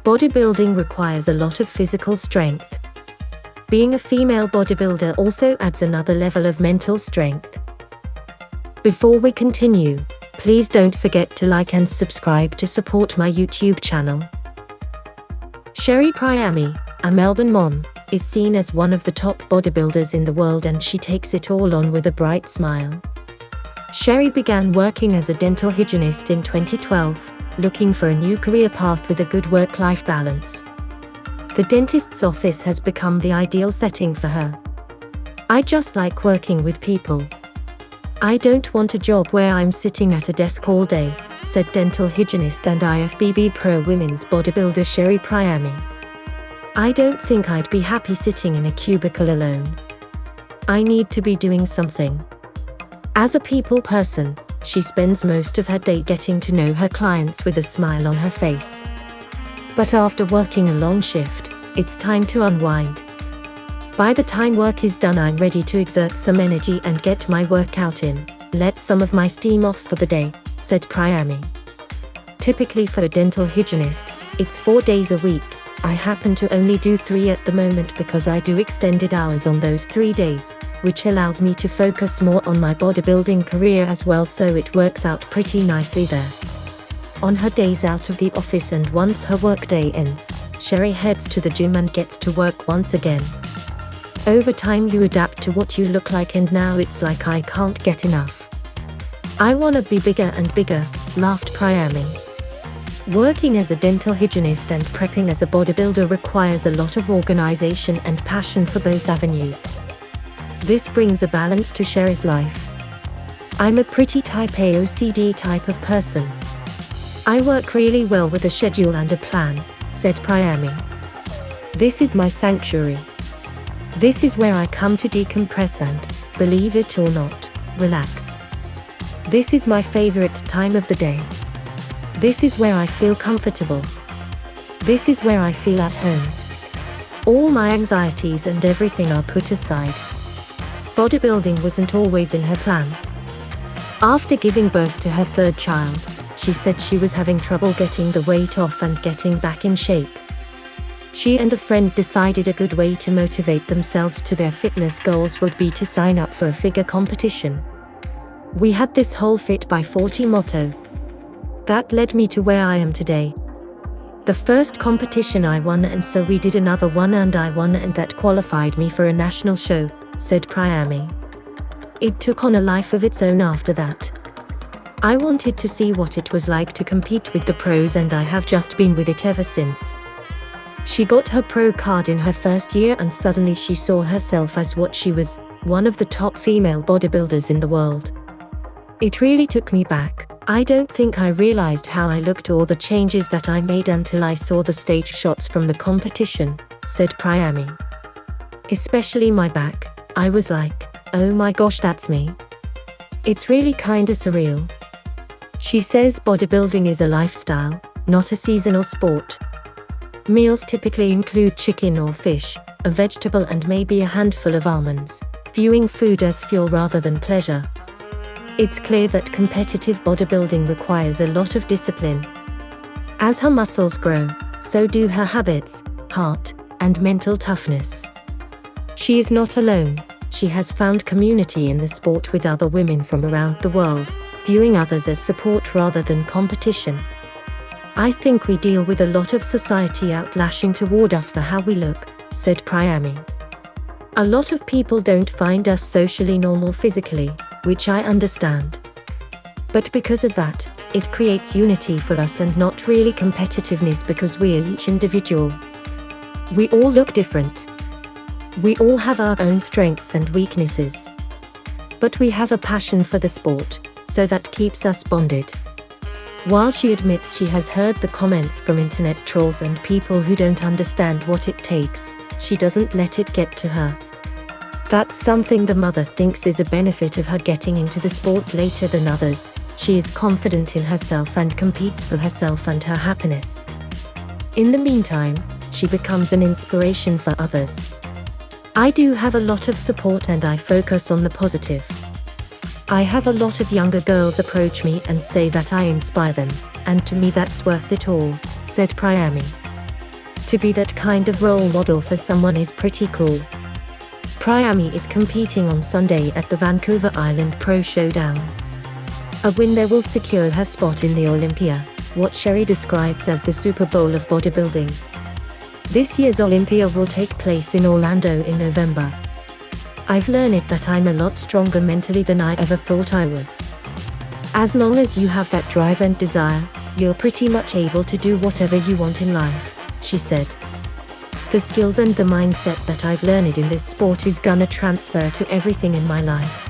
Bodybuilding requires a lot of physical strength. Being a female bodybuilder also adds another level of mental strength. Before we continue, please don't forget to like and subscribe to support my YouTube channel. Sherry Priami, a Melbourne mom, is seen as one of the top bodybuilders in the world, and she takes it all on with a bright smile. Sherry began working as a dental hygienist in 2012, looking for a new career path with a good work-life balance. The dentist's office has become the ideal setting for her. "I just like working with people. I don't want a job where I'm sitting at a desk all day," said dental hygienist and IFBB Pro women's bodybuilder Sherry Priami. "I don't think I'd be happy sitting in a cubicle alone. I need to be doing something." As a people person, she spends most of her day getting to know her clients with a smile on her face. But after working a long shift, it's time to unwind. "By the time work is done, I'm ready to exert some energy and get my workout in, let some of my steam off for the day," said Priami. "Typically for a dental hygienist, it's 4 days a week. I happen to only do 3 at the moment because I do extended hours on those 3 days, which allows me to focus more on my bodybuilding career as well, so it works out pretty nicely there." On her days out of the office and once her workday ends, Sherry heads to the gym and gets to work once again. "Over time you adapt to what you look like, and now it's like I can't get enough. I wanna be bigger and bigger," laughed Priami. Working as a dental hygienist and prepping as a bodybuilder requires a lot of organization and passion for both avenues. This brings a balance to Sherry's life. "I'm a pretty type A OCD type of person. I work really well with a schedule and a plan," said Priami. "This is my sanctuary. This is where I come to decompress and, believe it or not, relax. This is my favorite time of the day. This is where I feel comfortable. This is where I feel at home. All my anxieties and everything are put aside." Bodybuilding wasn't always in her plans. After giving birth to her 3rd child, she said she was having trouble getting the weight off and getting back in shape. She and a friend decided a good way to motivate themselves to their fitness goals would be to sign up for a figure competition. "We had this whole fit by 40 motto. That led me to where I am today. The first competition I won, and so we did another one and I won, and that qualified me for a national show," said Priami. "It took on a life of its own after that. I wanted to see what it was like to compete with the pros, and I have just been with it ever since." She got her pro card in her first year, and suddenly she saw herself as what she was, one of the top female bodybuilders in the world. "It really took me back. I don't think I realized how I looked or the changes that I made until I saw the stage shots from the competition," said Priami. "Especially my back. I was like, oh my gosh, that's me. It's really kinda surreal." She says bodybuilding is a lifestyle, not a seasonal sport. Meals typically include chicken or fish, a vegetable, and maybe a handful of almonds, viewing food as fuel rather than pleasure. It's clear that competitive bodybuilding requires a lot of discipline. As her muscles grow, so do her habits, heart, and mental toughness. She is not alone. She has found community in the sport with other women from around the world, viewing others as support rather than competition. "I think we deal with a lot of society outlashing toward us for how we look," said Priami. "A lot of people don't find us socially normal physically, which I understand. But because of that, it creates unity for us and not really competitiveness, because we're each individual. We all look different. We all have our own strengths and weaknesses. But we have a passion for the sport, so that keeps us bonded." While she admits she has heard the comments from internet trolls and people who don't understand what it takes, she doesn't let it get to her. That's something the mother thinks is a benefit of her getting into the sport later than others. She is confident in herself and competes for herself and her happiness. In the meantime, she becomes an inspiration for others. "I do have a lot of support and I focus on the positive. I have a lot of younger girls approach me and say that I inspire them, and to me that's worth it all," said Priami. To be that kind of role model for someone is pretty cool. Priami is competing on Sunday at the Vancouver Island Pro Showdown. A win there will secure her spot in the Olympia, what Sherry describes as the Super Bowl of bodybuilding. This year's Olympia will take place in Orlando in November. I've learned that I'm a lot stronger mentally than I ever thought I was. As long as you have that drive and desire, you're pretty much able to do whatever you want in life, she said. The skills and the mindset that I've learned in this sport is gonna transfer to everything in my life.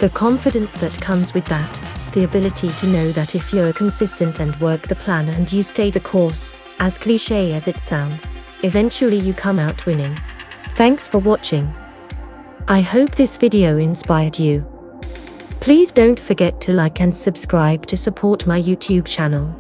The confidence that comes with that, the ability to know that if you're consistent and work the plan and you stay the course, as cliche as it sounds, eventually you come out winning. Thanks for watching. I hope this video inspired you. Please don't forget to like and subscribe to support my YouTube channel.